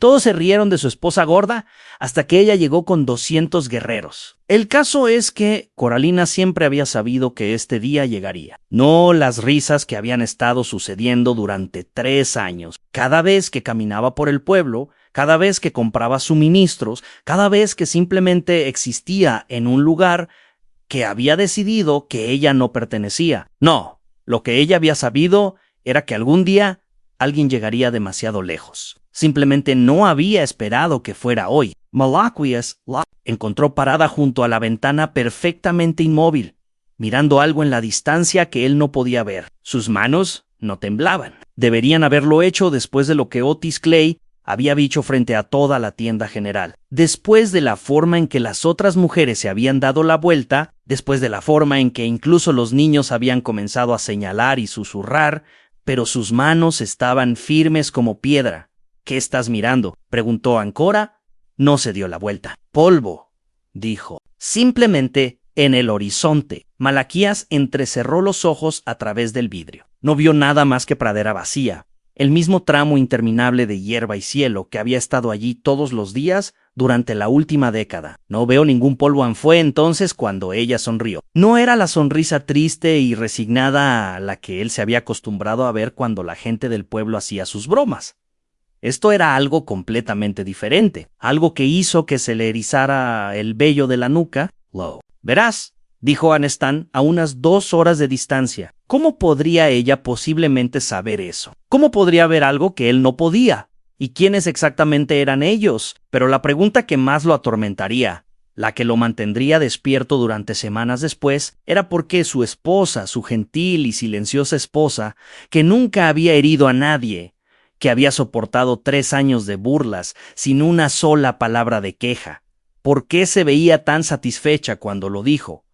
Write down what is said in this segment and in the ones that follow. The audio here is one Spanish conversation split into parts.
Todos se rieron de su esposa gorda hasta que ella llegó con 200 guerreros. El caso es que Coralina siempre había sabido que este día llegaría. No las risas que habían estado sucediendo durante 3 años. Cada vez que caminaba por el pueblo, cada vez que compraba suministros, cada vez que simplemente existía en un lugar que había decidido que ella no pertenecía. No, lo que ella había sabido era que algún día alguien llegaría demasiado lejos. Simplemente no había esperado que fuera hoy. Malaquias la encontró parada junto a la ventana perfectamente inmóvil, mirando algo en la distancia que él no podía ver. Sus manos no temblaban. Deberían haberlo hecho después de lo que Otis Clay había dicho frente a toda la tienda general. Después de la forma en que las otras mujeres se habían dado la vuelta, después de la forma en que incluso los niños habían comenzado a señalar y susurrar, pero sus manos estaban firmes como piedra. ¿Qué estás mirando?, preguntó Ancora. No se dio la vuelta. Polvo, dijo. Simplemente en el horizonte. Malaquías entrecerró los ojos a través del vidrio. No vio nada más que pradera vacía. El mismo tramo interminable de hierba y cielo que había estado allí todos los días durante la última década. No veo ningún polvo. Fue entonces cuando ella sonrió. No era la sonrisa triste y resignada a la que él se había acostumbrado a ver cuando la gente del pueblo hacía sus bromas. Esto era algo completamente diferente, algo que hizo que se le erizara el vello de la nuca. Verás, dijo Anestan a unas 2 horas de distancia. ¿Cómo podría ella posiblemente saber eso? ¿Cómo podría ver algo que él no podía? ¿Y quiénes exactamente eran ellos? Pero la pregunta que más lo atormentaría, la que lo mantendría despierto durante semanas después, era por qué su esposa, su gentil y silenciosa esposa, que nunca había herido a nadie, que había soportado 3 años de burlas sin una sola palabra de queja, ¿por qué se veía tan satisfecha cuando lo dijo?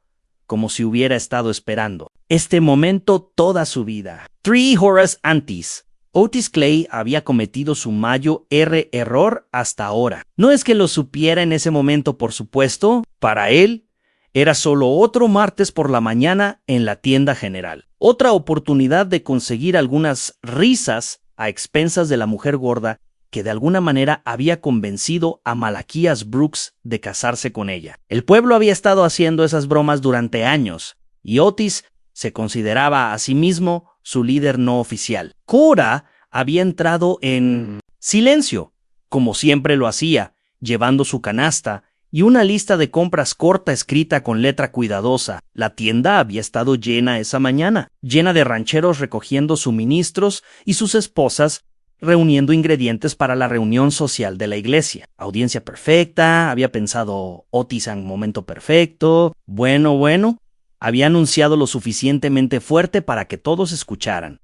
Como si hubiera estado esperando este momento toda su vida. 3 horas antes, Otis Clay había cometido su mayor error hasta ahora. No es que lo supiera en ese momento, por supuesto. Para él, era solo otro martes por la mañana en la tienda general. Otra oportunidad de conseguir algunas risas a expensas de la mujer gorda que de alguna manera había convencido a Malaquías Brooks de casarse con ella. El pueblo había estado haciendo esas bromas durante años, y Otis se consideraba a sí mismo su líder no oficial. Cora había entrado en silencio, como siempre lo hacía, llevando su canasta y una lista de compras corta escrita con letra cuidadosa. La tienda había estado llena esa mañana, llena de rancheros recogiendo suministros y sus esposas reuniendo ingredientes para la reunión social de la iglesia. Audiencia perfecta, había pensado Otis en momento perfecto. Bueno, había anunciado lo suficientemente fuerte para que todos escucharan.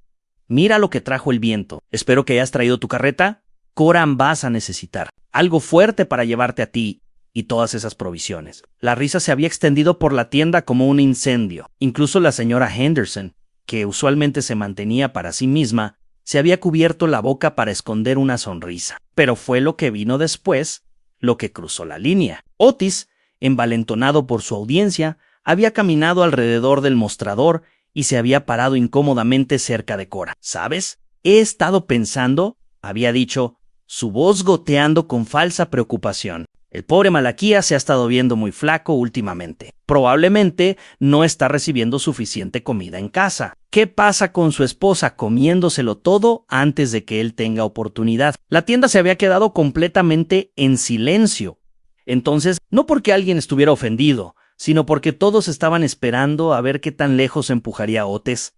Mira lo que trajo el viento. Espero que hayas traído tu carreta. Cora, vas a necesitar algo fuerte para llevarte a ti y todas esas provisiones. La risa se había extendido por la tienda como un incendio. Incluso la señora Henderson, que usualmente se mantenía para sí misma, se había cubierto la boca para esconder una sonrisa. Pero fue lo que vino después lo que cruzó la línea. Otis, envalentonado por su audiencia, había caminado alrededor del mostrador y se había parado incómodamente cerca de Cora. ¿Sabes? He estado pensando, había dicho, su voz goteando con falsa preocupación. El pobre Malaquías se ha estado viendo muy flaco últimamente. Probablemente no está recibiendo suficiente comida en casa. ¿Qué pasa con su esposa comiéndoselo todo antes de que él tenga oportunidad? La tienda se había quedado completamente en silencio. Entonces, no porque alguien estuviera ofendido, sino porque todos estaban esperando a ver qué tan lejos empujaría Otis.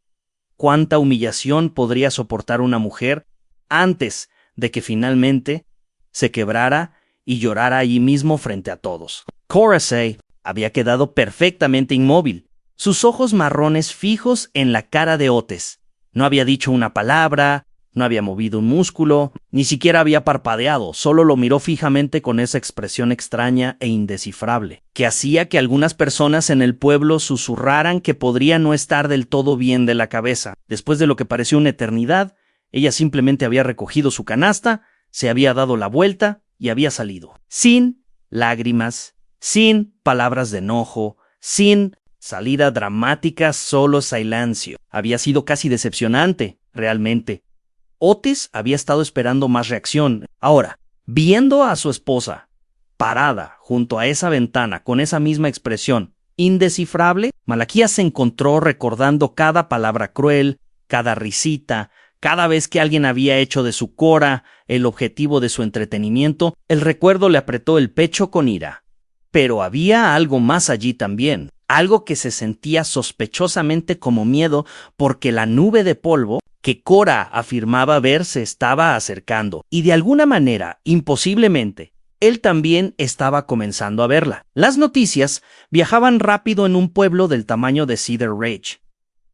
¿Cuánta humillación podría soportar una mujer antes de que finalmente se quebrara y llorara allí mismo frente a todos? Corasay había quedado perfectamente inmóvil, sus ojos marrones fijos en la cara de Otis. No había dicho una palabra, no había movido un músculo, ni siquiera había parpadeado, solo lo miró fijamente con esa expresión extraña e indescifrable, que hacía que algunas personas en el pueblo susurraran que podría no estar del todo bien de la cabeza. Después de lo que pareció una eternidad, ella simplemente había recogido su canasta, se había dado la vuelta y había salido. Sin lágrimas, sin palabras de enojo, sin salida dramática, solo silencio. Había sido casi decepcionante, realmente. Otis había estado esperando más reacción. Ahora, Viendo a su esposa parada junto a esa ventana con esa misma expresión indescifrable, Malaquías se encontró recordando cada palabra cruel, cada risita, cada vez que alguien había hecho de su Cora el objetivo de su entretenimiento. El recuerdo le apretó el pecho con ira. Pero había algo más allí también, algo que se sentía sospechosamente como miedo, porque la nube de polvo que Cora afirmaba ver se estaba acercando, y de alguna manera, imposiblemente, él también estaba comenzando a verla. Las noticias viajaban rápido en un pueblo del tamaño de Cedar Ridge.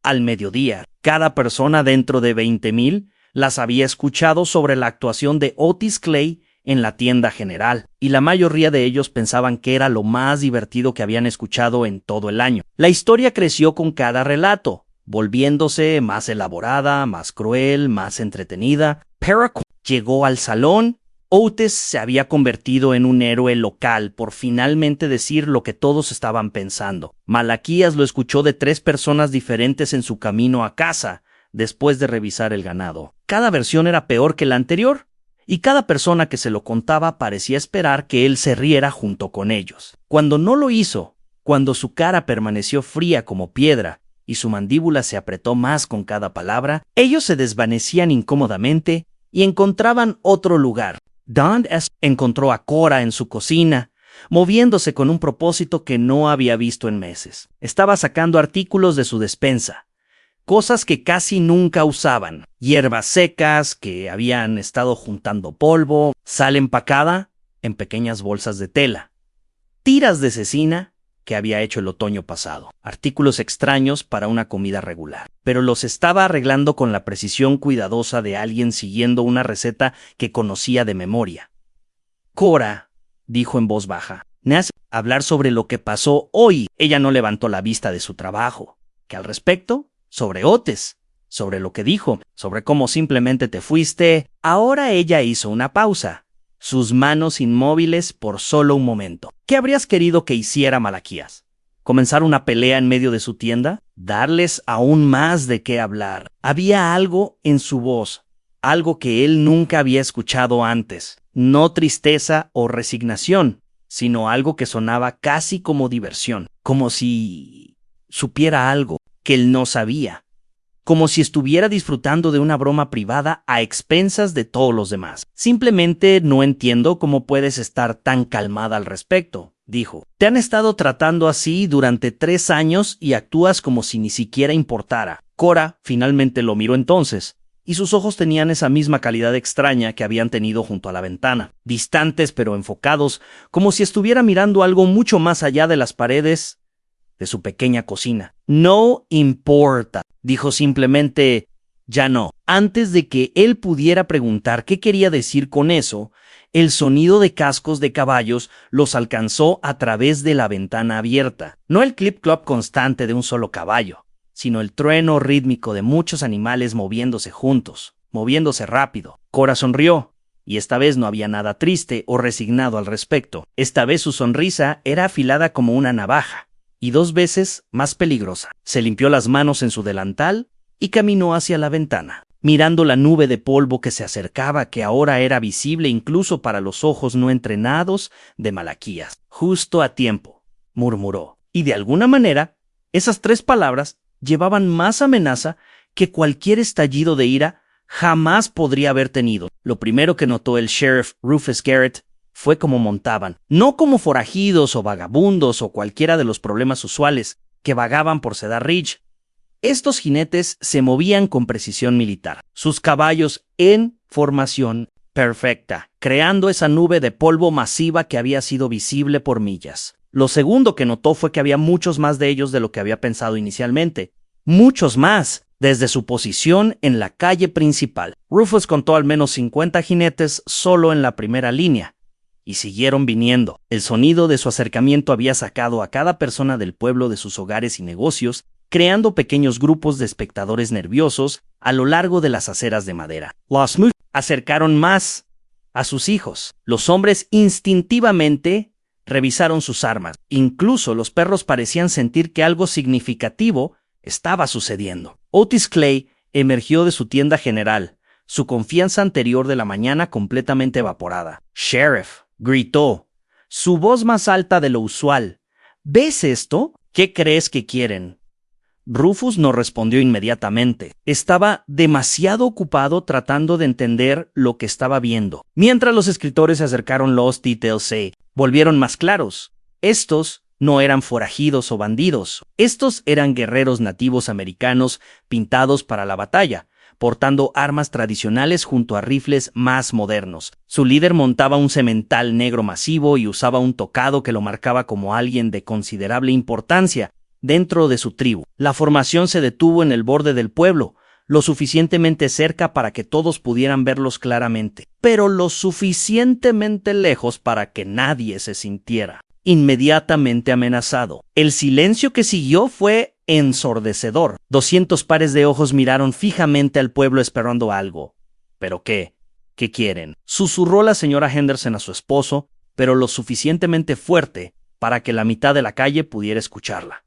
Al mediodía, cada persona dentro de 20,000 las había escuchado sobre la actuación de Otis Clay en la tienda general, y la mayoría de ellos pensaban que era lo más divertido que habían escuchado en todo el año. La historia creció con cada relato, volviéndose más elaborada, más cruel, más entretenida. Paraquat llegó al salón. Otis se había convertido en un héroe local por finalmente decir lo que todos estaban pensando. Malaquías lo escuchó de 3 personas diferentes en su camino a casa, después de revisar el ganado. Cada versión era peor que la anterior, y cada persona que se lo contaba parecía esperar que él se riera junto con ellos. Cuando no lo hizo, cuando su cara permaneció fría como piedra y su mandíbula se apretó más con cada palabra, ellos se desvanecían incómodamente y encontraban otro lugar. Don encontró a Cora en su cocina, moviéndose con un propósito que no había visto en meses. Estaba sacando artículos de su despensa, cosas que casi nunca usaban, hierbas secas que habían estado juntando polvo, sal empacada en pequeñas bolsas de tela, tiras de cecina que había hecho el otoño pasado, artículos extraños para una comida regular, pero los estaba arreglando con la precisión cuidadosa de alguien siguiendo una receta que conocía de memoria. Cora, dijo en voz baja, necesito hablar sobre lo que pasó hoy. Ella no levantó la vista de su trabajo. ¿Qué al respecto? Sobre Otis, sobre lo que dijo, sobre cómo simplemente te fuiste. Ahora ella hizo una pausa, sus manos inmóviles por solo un momento. ¿Qué habrías querido que hiciera Malaquías? ¿Comenzar una pelea en medio de su tienda? ¿Darles aún más de qué hablar? Había algo en su voz, algo que él nunca había escuchado antes. No tristeza o resignación, sino algo que sonaba casi como diversión, como si supiera algo que él no sabía, como si estuviera disfrutando de una broma privada a expensas de todos los demás. Simplemente no entiendo cómo puedes estar tan calmada al respecto, dijo. Te han estado tratando así durante 3 años y actúas como si ni siquiera importara. Cora finalmente lo miró entonces, y sus ojos tenían esa misma calidad extraña que habían tenido junto a la ventana, distantes pero enfocados, como si estuviera mirando algo mucho más allá de las paredes de su pequeña cocina. No importa, dijo simplemente, ya no. Antes de que él pudiera preguntar qué quería decir con eso, el sonido de cascos de caballos los alcanzó a través de la ventana abierta. No el clip-clop constante de un solo caballo, sino el trueno rítmico de muchos animales moviéndose juntos, moviéndose rápido. Cora sonrió, y esta vez no había nada triste o resignado al respecto. Esta vez su sonrisa era afilada como una navaja, y 2 veces más peligrosa. Se limpió las manos en su delantal y caminó hacia la ventana, mirando la nube de polvo que se acercaba, que ahora era visible incluso para los ojos no entrenados de Malaquías. Justo a tiempo, murmuró, y de alguna manera, esas 3 palabras llevaban más amenaza que cualquier estallido de ira jamás podría haber tenido. Lo primero que notó el sheriff Rufus Garrett fue cómo montaban, no como forajidos o vagabundos o cualquiera de los problemas usuales que vagaban por Cedar Ridge. Estos jinetes se movían con precisión militar, sus caballos en formación perfecta, creando esa nube de polvo masiva que había sido visible por millas. Lo segundo que notó fue que había muchos más de ellos de lo que había pensado inicialmente. Muchos más, desde su posición en la calle principal. Rufus contó al menos 50 jinetes solo en la primera línea, y siguieron viniendo. El sonido de su acercamiento había sacado a cada persona del pueblo de sus hogares y negocios, creando pequeños grupos de espectadores nerviosos a lo largo de las aceras de madera. Los Moose acercaron más a sus hijos. Los hombres instintivamente revisaron sus armas. Incluso los perros parecían sentir que algo significativo estaba sucediendo. Otis Clay emergió de su tienda general, su confianza anterior de la mañana completamente evaporada. «Sheriff», gritó, su voz más alta de lo usual. «¿Ves esto? ¿Qué crees que quieren?» Rufus no respondió inmediatamente. Estaba demasiado ocupado tratando de entender lo que estaba viendo. Mientras los escritores se acercaron, los details se volvieron más claros. Estos no eran forajidos o bandidos. Estos eran guerreros nativos americanos pintados para la batalla, portando armas tradicionales junto a rifles más modernos. Su líder montaba un semental negro masivo y usaba un tocado que lo marcaba como alguien de considerable importancia dentro de su tribu. La formación se detuvo en el borde del pueblo, lo suficientemente cerca para que todos pudieran verlos claramente, pero lo suficientemente lejos para que nadie se sintiera inmediatamente amenazado. El silencio que siguió fue ensordecedor. 200 pares de ojos miraron fijamente al pueblo esperando algo. ¿Pero qué? ¿Qué quieren?, susurró la señora Henderson a su esposo, pero lo suficientemente fuerte para que la mitad de la calle pudiera escucharla.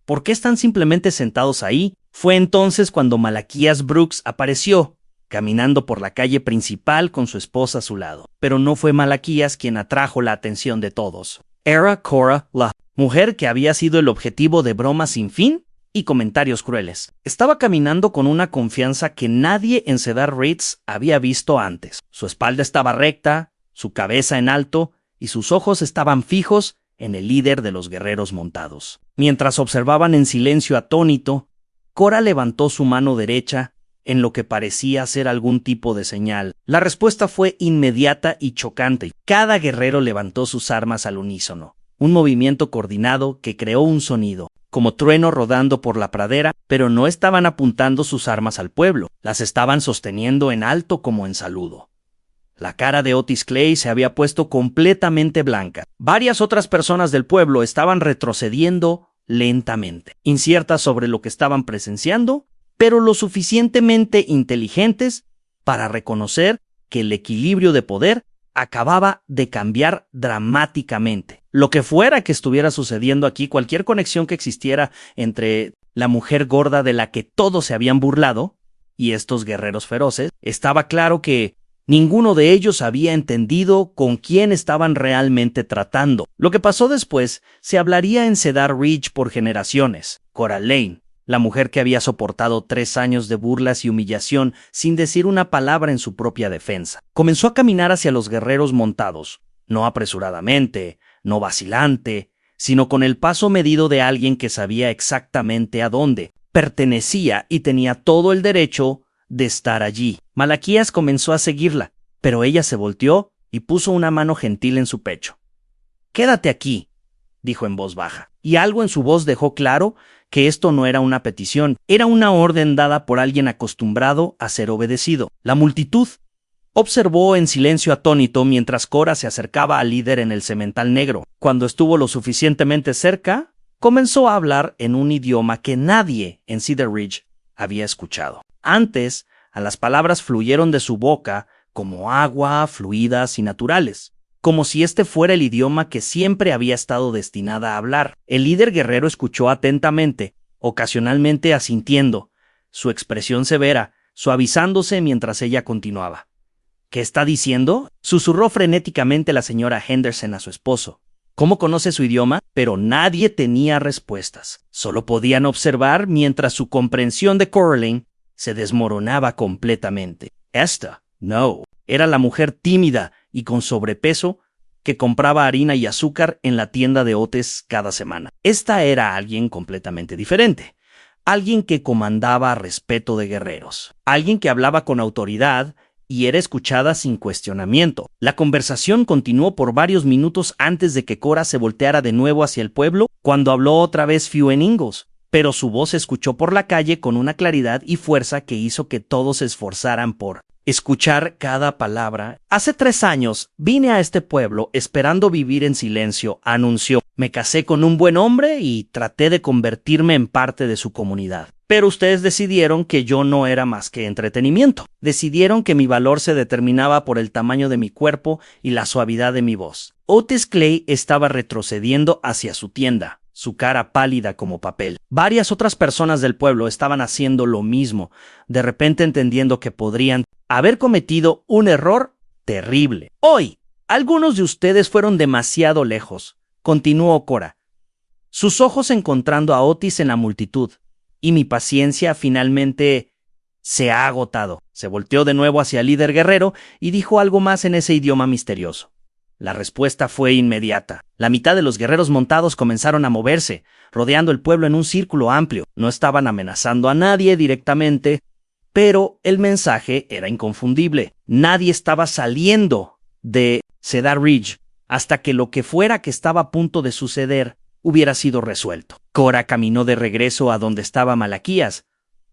¿Por qué están simplemente sentados ahí? Fue entonces cuando Malaquías Brooks apareció, caminando por la calle principal con su esposa a su lado. Pero no fue Malaquías quien atrajo la atención de todos. Era Cora, la mujer que había sido el objetivo de bromas sin fin y comentarios crueles. Estaba caminando con una confianza que nadie en Cedar Ridge había visto antes. Su espalda estaba recta, su cabeza en alto y sus ojos estaban fijos en el líder de los guerreros montados. Mientras observaban en silencio atónito, Cora levantó su mano derecha en lo que parecía ser algún tipo de señal. La respuesta fue inmediata y chocante. Cada guerrero levantó sus armas al unísono. Un movimiento coordinado que creó un sonido, como trueno rodando por la pradera, pero no estaban apuntando sus armas al pueblo. Las estaban sosteniendo en alto como en saludo. La cara de Otis Clay se había puesto completamente blanca. Varias otras personas del pueblo estaban retrocediendo lentamente, inciertas sobre lo que estaban presenciando, pero lo suficientemente inteligentes para reconocer que el equilibrio de poder acababa de cambiar dramáticamente. Lo que fuera que estuviera sucediendo aquí, cualquier conexión que existiera entre la mujer gorda de la que todos se habían burlado y estos guerreros feroces, estaba claro que ninguno de ellos había entendido con quién estaban realmente tratando. Lo que pasó después se hablaría en Cedar Ridge por generaciones. Cora Lane, la mujer que había soportado 3 años de burlas y humillación sin decir una palabra en su propia defensa, comenzó a caminar hacia los guerreros montados, no apresuradamente, no vacilante, sino con el paso medido de alguien que sabía exactamente a dónde pertenecía y tenía todo el derecho de estar allí. Malaquías comenzó a seguirla, pero ella se volteó y puso una mano gentil en su pecho. «Quédate aquí», dijo en voz baja, y algo en su voz dejó claro que esto no era una petición, era una orden dada por alguien acostumbrado a ser obedecido. La multitud observó en silencio atónito mientras Cora se acercaba al líder en el semental negro. Cuando estuvo lo suficientemente cerca, comenzó a hablar en un idioma que nadie en Cedar Ridge había escuchado. Antes, a las palabras fluyeron de su boca como agua, fluidas y naturales, como si este fuera el idioma que siempre había estado destinada a hablar. El líder guerrero escuchó atentamente, ocasionalmente asintiendo, su expresión severa, suavizándose mientras ella continuaba. «¿Qué está diciendo?», susurró frenéticamente la señora Henderson a su esposo. ¿Cómo conoce su idioma? Pero nadie tenía respuestas. Solo podían observar mientras su comprensión de Coraline se desmoronaba completamente. Esta, no, era la mujer tímida y con sobrepeso que compraba harina y azúcar en la tienda de Otis cada semana. Esta era alguien completamente diferente. Alguien que comandaba a respeto de guerreros. Alguien que hablaba con autoridad y era escuchada sin cuestionamiento. La conversación continuó por varios minutos antes de que Cora se volteara de nuevo hacia el pueblo, cuando habló otra vez Few en Ingalls. Pero su voz se escuchó por la calle con una claridad y fuerza que hizo que todos se esforzaran por escuchar cada palabra. «Hace 3 años vine a este pueblo esperando vivir en silencio», anunció. «Me casé con un buen hombre y traté de convertirme en parte de su comunidad. Pero ustedes decidieron que yo no era más que entretenimiento. Decidieron que mi valor se determinaba por el tamaño de mi cuerpo y la suavidad de mi voz». Otis Clay estaba retrocediendo hacia su tienda. su cara pálida como papel. Varias otras personas del pueblo estaban haciendo lo mismo, de repente entendiendo que podrían haber cometido un error terrible. Hoy, algunos de ustedes fueron demasiado lejos, continuó Cora, sus ojos encontrando a Otis en la multitud, y mi paciencia finalmente se ha agotado. Se volteó de nuevo hacia el líder guerrero y dijo algo más en ese idioma misterioso. La respuesta fue inmediata. La mitad de los guerreros montados comenzaron a moverse, rodeando el pueblo en un círculo amplio. No estaban amenazando a nadie directamente, pero el mensaje era inconfundible. Nadie estaba saliendo de Cedar Ridge hasta que lo que fuera que estaba a punto de suceder hubiera sido resuelto. Cora caminó de regreso a donde estaba Malaquías,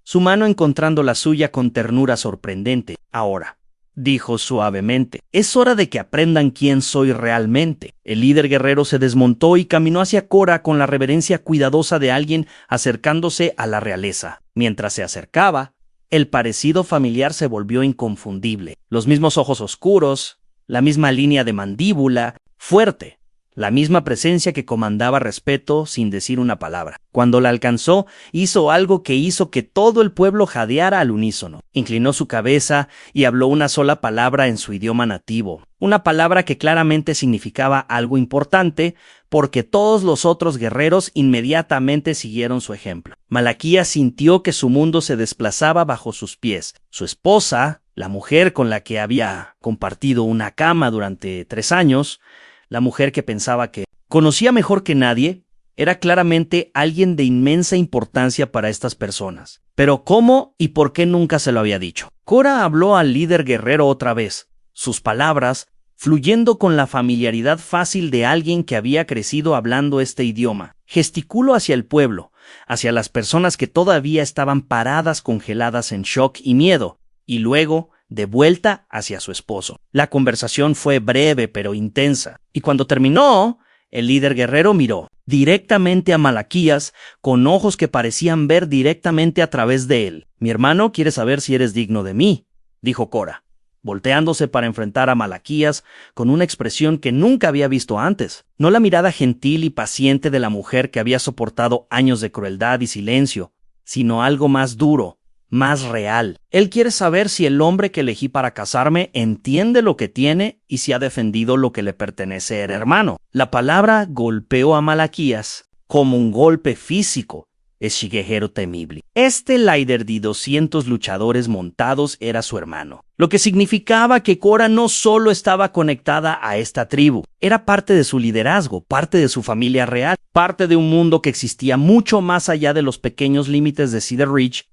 su mano encontrando la suya con ternura sorprendente. Ahora, dijo suavemente, es hora de que aprendan quién soy realmente. El líder guerrero se desmontó y caminó hacia Cora con la reverencia cuidadosa de alguien acercándose a la realeza. Mientras se acercaba, el parecido familiar se volvió inconfundible. Los mismos ojos oscuros, la misma línea de mandíbula, fuerte. La misma presencia que comandaba respeto sin decir una palabra. Cuando la alcanzó, hizo algo que hizo que todo el pueblo jadeara al unísono. Inclinó su cabeza y habló una sola palabra en su idioma nativo. Una palabra que claramente significaba algo importante, porque todos los otros guerreros inmediatamente siguieron su ejemplo. Malaquías sintió que su mundo se desplazaba bajo sus pies. Su esposa, la mujer con la que había compartido una cama durante 3 años, la mujer que pensaba que conocía mejor que nadie, era claramente alguien de inmensa importancia para estas personas. Pero ¿cómo y por qué nunca se lo había dicho? Cora habló al líder guerrero otra vez, sus palabras fluyendo con la familiaridad fácil de alguien que había crecido hablando este idioma. Gesticuló hacia el pueblo, hacia las personas que todavía estaban paradas congeladas en shock y miedo, y luego de vuelta hacia su esposo. La conversación fue breve pero intensa, y cuando terminó, el líder guerrero miró directamente a Malaquías con ojos que parecían ver directamente a través de él. Mi hermano quiere saber si eres digno de mí, dijo Cora, volteándose para enfrentar a Malaquías con una expresión que nunca había visto antes. No la mirada gentil y paciente de la mujer que había soportado años de crueldad y silencio, sino algo más duro, más real. Él quiere saber si el hombre que elegí para casarme entiende lo que tiene y si ha defendido lo que le pertenece al hermano. La palabra golpeó a Malaquías como un golpe físico. Es Shigehiro temible. Este líder de 200 luchadores montados era su hermano, lo que significaba que Cora no solo estaba conectada a esta tribu, era parte de su liderazgo, parte de su familia real, parte de un mundo que existía mucho más allá de los pequeños límites de Cedar Ridge.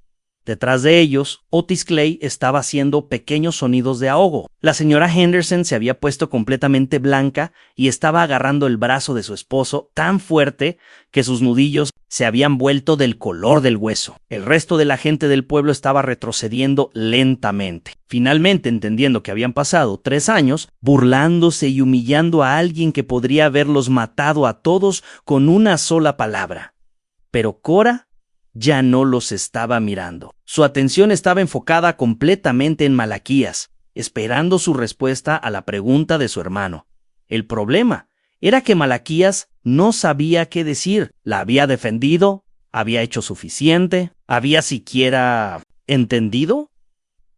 Detrás de ellos, Otis Clay estaba haciendo pequeños sonidos de ahogo. La señora Henderson se había puesto completamente blanca y estaba agarrando el brazo de su esposo tan fuerte que sus nudillos se habían vuelto del color del hueso. El resto de la gente del pueblo estaba retrocediendo lentamente. Finalmente, entendiendo que habían pasado 3 años, burlándose y humillando a alguien que podría haberlos matado a todos con una sola palabra. Pero Cora ya no los estaba mirando. Su atención estaba enfocada completamente en Malaquías, esperando su respuesta a la pregunta de su hermano. El problema era que Malaquías no sabía qué decir. ¿La había defendido? ¿Había hecho suficiente? ¿Había siquiera entendido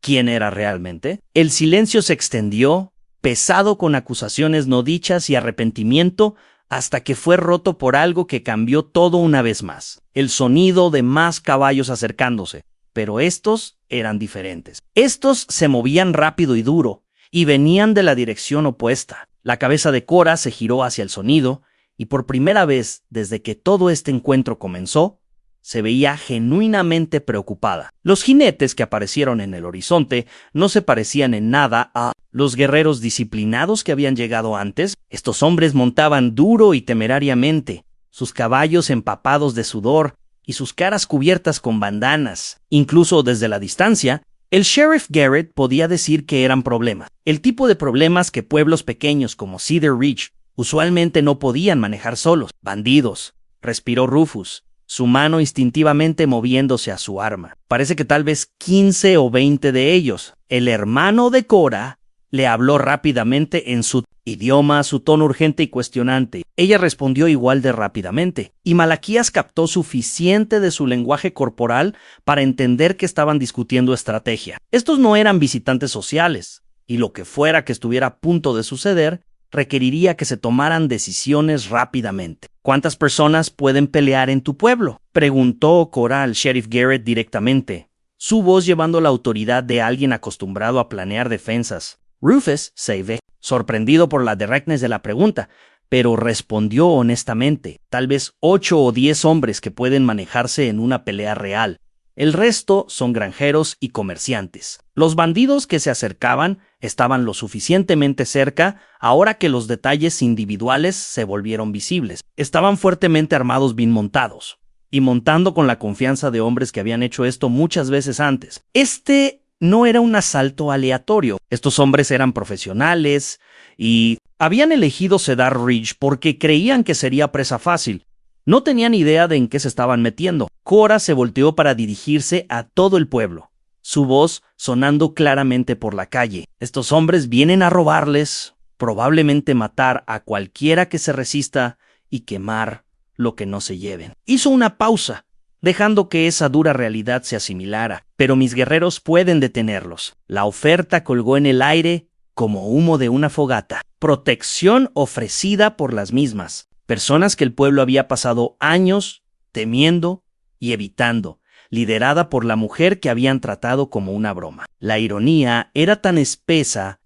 quién era realmente? El silencio se extendió, pesado con acusaciones no dichas y arrepentimiento, hasta que fue roto por algo que cambió todo una vez más. El sonido de más caballos acercándose, pero estos eran diferentes. Estos se movían rápido y duro, y venían de la dirección opuesta. La cabeza de Cora se giró hacia el sonido, y por primera vez desde que todo este encuentro comenzó, se veía genuinamente preocupada. Los jinetes que aparecieron en el horizonte no se parecían en nada a los guerreros disciplinados que habían llegado antes. Estos hombres montaban duro y temerariamente, sus caballos empapados de sudor y sus caras cubiertas con bandanas. Incluso desde la distancia, el sheriff Garrett podía decir que eran problemas. El tipo de problemas que pueblos pequeños como Cedar Ridge usualmente no podían manejar solos. Bandidos, respiró Rufus, su mano instintivamente moviéndose a su arma. Parece que tal vez 15 o 20 de ellos. El hermano de Cora Le habló rápidamente en su idioma, su tono urgente y cuestionante. Ella respondió igual de rápidamente, y Malaquías captó suficiente de su lenguaje corporal para entender que estaban discutiendo estrategia. Estos no eran visitantes sociales, y lo que fuera que estuviera a punto de suceder requeriría que se tomaran decisiones rápidamente. ¿Cuántas personas pueden pelear en tu pueblo?, preguntó Cora al sheriff Garrett directamente, su voz llevando la autoridad de alguien acostumbrado a planear defensas. Rufus se ve sorprendido por la directness de la pregunta, pero respondió honestamente, tal vez 8 o 10 hombres que pueden manejarse en una pelea real. El resto son granjeros y comerciantes. Los bandidos que se acercaban estaban lo suficientemente cerca ahora que los detalles individuales se volvieron visibles. Estaban fuertemente armados, bien montados, y montando con la confianza de hombres que habían hecho esto muchas veces antes. Este no era un asalto aleatorio. Estos hombres eran profesionales y habían elegido Cedar Ridge porque creían que sería presa fácil. No tenían idea de en qué se estaban metiendo. Cora se volteó para dirigirse a todo el pueblo, su voz sonando claramente por la calle. Estos hombres vienen a robarles, probablemente matar a cualquiera que se resista y quemar lo que no se lleven. Hizo una pausa, dejando que esa dura realidad se asimilara. Pero mis guerreros pueden detenerlos. La oferta colgó en el aire como humo de una fogata. Protección ofrecida por las mismas. Personas que el pueblo había pasado años temiendo y evitando, liderada por la mujer que habían tratado como una broma. La ironía era tan espesa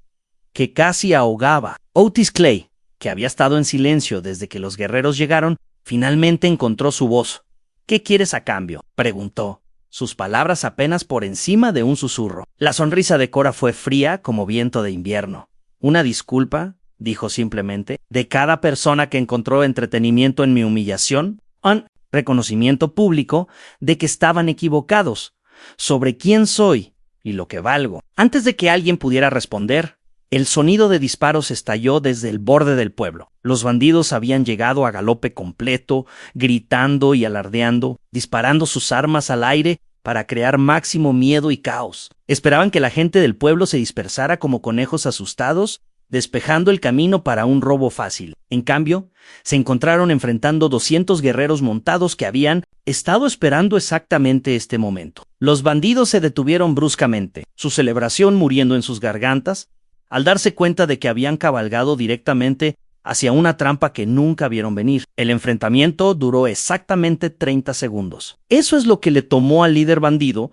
que casi ahogaba. Otis Clay, que había estado en silencio desde que los guerreros llegaron, finalmente encontró su voz. «¿Qué quieres a cambio?», preguntó, sus palabras apenas por encima de un susurro. La sonrisa de Cora fue fría como viento de invierno. «Una disculpa», dijo simplemente, «de cada persona que encontró entretenimiento en mi humillación, un reconocimiento público de que estaban equivocados sobre quién soy y lo que valgo». Antes de que alguien pudiera responder, el sonido de disparos estalló desde el borde del pueblo. Los bandidos habían llegado a galope completo, gritando y alardeando, disparando sus armas al aire para crear máximo miedo y caos. Esperaban que la gente del pueblo se dispersara como conejos asustados, despejando el camino para un robo fácil. En cambio, se encontraron enfrentando 200 guerreros montados que habían estado esperando exactamente este momento. Los bandidos se detuvieron bruscamente, su celebración muriendo en sus gargantas, al darse cuenta de que habían cabalgado directamente hacia una trampa que nunca vieron venir. El enfrentamiento duró exactamente 30 segundos. Eso es lo que le tomó al líder bandido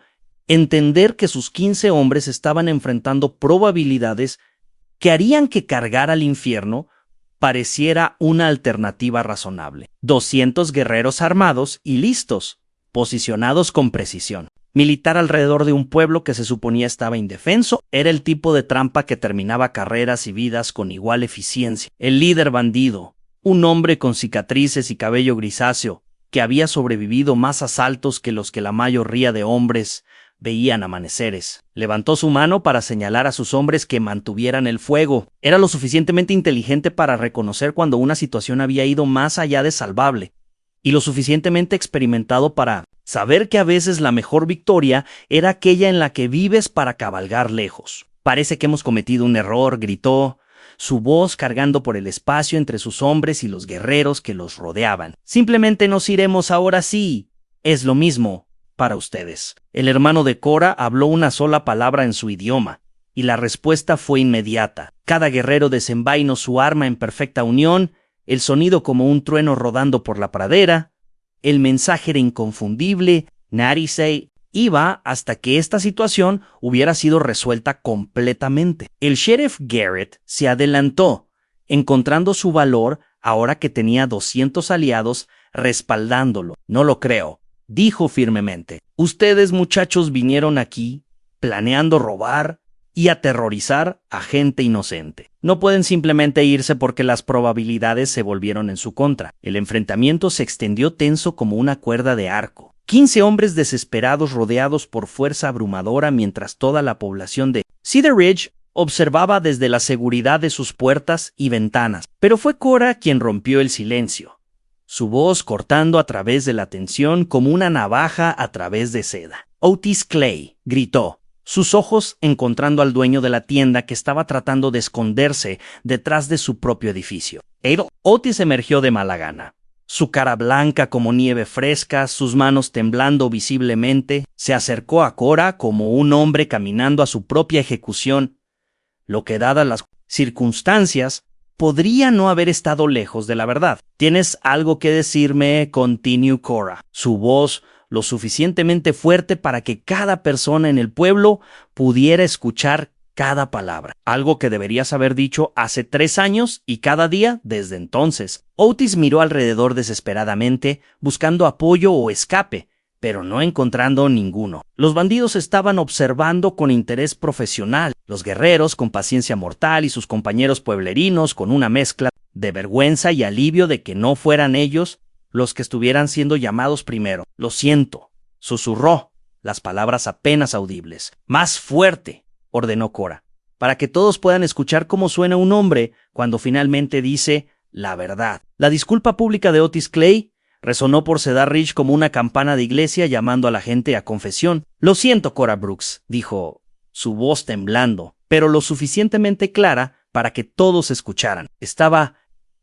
entender que sus 15 hombres estaban enfrentando probabilidades que harían que cargar al infierno pareciera una alternativa razonable. 200 guerreros armados y listos, posicionados con precisión. Militar alrededor de un pueblo que se suponía estaba indefenso era el tipo de trampa que terminaba carreras y vidas con igual eficiencia. El líder bandido, un hombre con cicatrices y cabello grisáceo, que había sobrevivido más asaltos que los que la mayoría de hombres veían amaneceres, levantó su mano para señalar a sus hombres que mantuvieran el fuego. Era lo suficientemente inteligente para reconocer cuando una situación había ido más allá de salvable, y lo suficientemente experimentado para saber que a veces la mejor victoria era aquella en la que vives para cabalgar lejos. «Parece que hemos cometido un error», gritó, su voz cargando por el espacio entre sus hombres y los guerreros que los rodeaban. «Simplemente nos iremos ahora sí. Es lo mismo para ustedes». El hermano de Cora habló una sola palabra en su idioma, y la respuesta fue inmediata. Cada guerrero desenvainó su arma en perfecta unión, el sonido como un trueno rodando por la pradera. El mensaje era inconfundible, Narisei iba hasta que esta situación hubiera sido resuelta completamente. El sheriff Garrett se adelantó, encontrando su valor ahora que tenía 200 aliados respaldándolo. «No lo creo», dijo firmemente. «Ustedes, muchachos, vinieron aquí planeando robar y aterrorizar a gente inocente. No pueden simplemente irse porque las probabilidades se volvieron en su contra». El enfrentamiento se extendió tenso como una cuerda de arco. 15 hombres desesperados rodeados por fuerza abrumadora mientras toda la población de Cedar Ridge observaba desde la seguridad de sus puertas y ventanas. Pero fue Cora quien rompió el silencio, su voz cortando a través de la tensión como una navaja a través de seda. «Otis Clay», gritó, sus ojos encontrando al dueño de la tienda que estaba tratando de esconderse detrás de su propio edificio. Otis emergió de mala gana. Su cara blanca como nieve fresca, sus manos temblando visiblemente, se acercó a Cora como un hombre caminando a su propia ejecución, lo que, dadas las circunstancias, podría no haber estado lejos de la verdad. «¿Tienes algo que decirme?», continuó Cora, su voz lo suficientemente fuerte para que cada persona en el pueblo pudiera escuchar cada palabra, algo que deberías haber dicho hace 3 años y cada día desde entonces. Otis miró alrededor desesperadamente, buscando apoyo o escape, pero no encontrando ninguno. Los bandidos estaban observando con interés profesional, los guerreros con paciencia mortal y sus compañeros pueblerinos con una mezcla de vergüenza y alivio de que no fueran ellos los que estuvieran siendo llamados primero. «Lo siento», susurró, las palabras apenas audibles. «Más fuerte», ordenó Cora, para que todos puedan escuchar cómo suena un hombre cuando finalmente dice la verdad. La disculpa pública de Otis Clay resonó por Cedar Ridge como una campana de iglesia llamando a la gente a confesión. «Lo siento, Cora Brooks», dijo, su voz temblando, pero lo suficientemente clara para que todos escucharan. «Estaba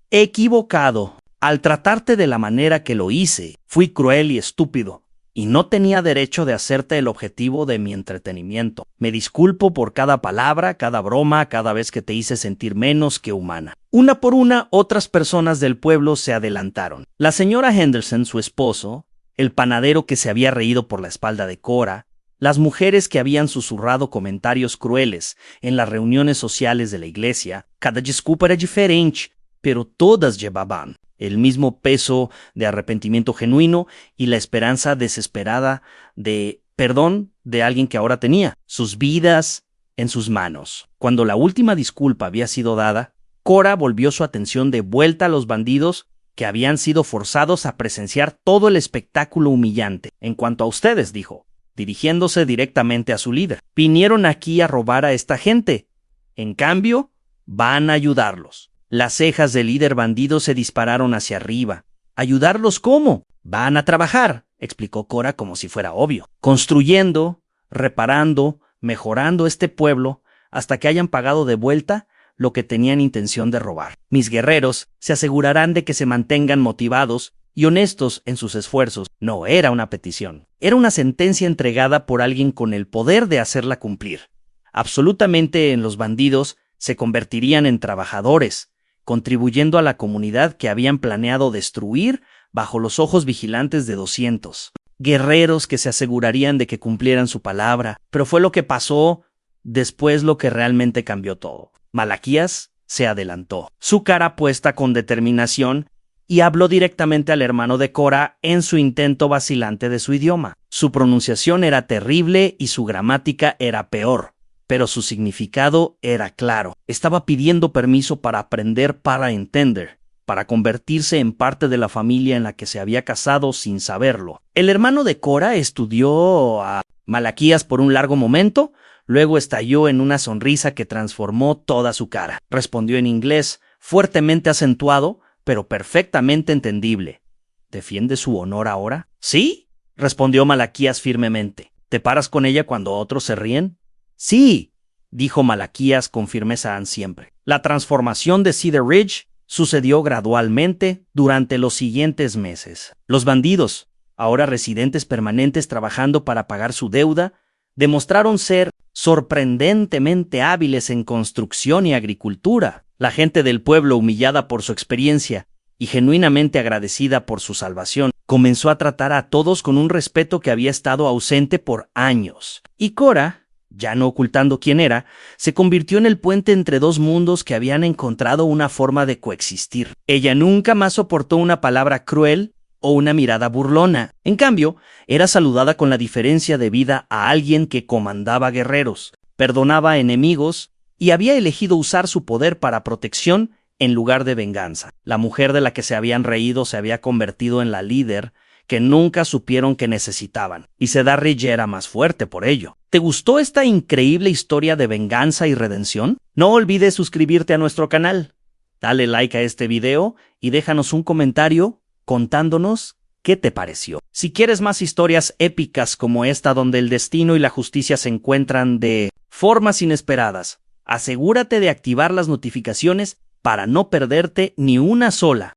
equivocado. Al tratarte de la manera que lo hice, fui cruel y estúpido, y no tenía derecho de hacerte el objetivo de mi entretenimiento. Me disculpo por cada palabra, cada broma, cada vez que te hice sentir menos que humana». Una por una, otras personas del pueblo se adelantaron. La señora Henderson, su esposo, el panadero que se había reído por la espalda de Cora, las mujeres que habían susurrado comentarios crueles en las reuniones sociales de la iglesia. Cada desculpa era diferente, pero todas llevaban el mismo peso de arrepentimiento genuino y la esperanza desesperada de perdón de alguien que ahora tenía sus vidas en sus manos. Cuando la última disculpa había sido dada, Cora volvió su atención de vuelta a los bandidos que habían sido forzados a presenciar todo el espectáculo humillante. «En cuanto a ustedes», dijo, dirigiéndose directamente a su líder, «vinieron aquí a robar a esta gente. En cambio, van a ayudarlos». Las cejas del líder bandido se dispararon hacia arriba. «¿Ayudarlos cómo?». «Van a trabajar», explicó Cora como si fuera obvio, «construyendo, reparando, mejorando este pueblo hasta que hayan pagado de vuelta lo que tenían intención de robar. Mis guerreros se asegurarán de que se mantengan motivados y honestos en sus esfuerzos». No era una petición, era una sentencia entregada por alguien con el poder de hacerla cumplir. Absolutamente en los bandidos se convertirían en trabajadores, contribuyendo a la comunidad que habían planeado destruir bajo los ojos vigilantes de 200. Guerreros que se asegurarían de que cumplieran su palabra. Pero fue lo que pasó después lo que realmente cambió todo. Malaquías se adelantó, su cara puesta con determinación, y habló directamente al hermano de Cora en su intento vacilante de su idioma. Su pronunciación era terrible y su gramática era peor, pero su significado era claro. Estaba pidiendo permiso para aprender para entender, para convertirse en parte de la familia en la que se había casado sin saberlo. El hermano de Cora estudió a Malaquías por un largo momento, luego estalló en una sonrisa que transformó toda su cara. Respondió en inglés, fuertemente acentuado, pero perfectamente entendible. «¿Defiende su honor ahora?». «Sí», respondió Malaquías firmemente. «¿Te paras con ella cuando otros se ríen?». «Sí», dijo Malaquías con firmeza siempre. La transformación de Cedar Ridge sucedió gradualmente durante los siguientes meses. Los bandidos, ahora residentes permanentes trabajando para pagar su deuda, demostraron ser sorprendentemente hábiles en construcción y agricultura. La gente del pueblo, humillada por su experiencia y genuinamente agradecida por su salvación, comenzó a tratar a todos con un respeto que había estado ausente por años. Y Cora, ya no ocultando quién era, se convirtió en el puente entre dos mundos que habían encontrado una forma de coexistir. Ella nunca más soportó una palabra cruel o una mirada burlona. En cambio, era saludada con la diferencia debida a alguien que comandaba guerreros, perdonaba a enemigos y había elegido usar su poder para protección en lugar de venganza. La mujer de la que se habían reído se había convertido en la líder que nunca supieron que necesitaban, y Cedar Ridge era más fuerte por ello. ¿Te gustó esta increíble historia de venganza y redención? No olvides suscribirte a nuestro canal, dale like a este video y déjanos un comentario contándonos ¿Qué te pareció? Si quieres más historias épicas como esta donde el destino y la justicia se encuentran de formas inesperadas, asegúrate de activar las notificaciones para no perderte ni una sola.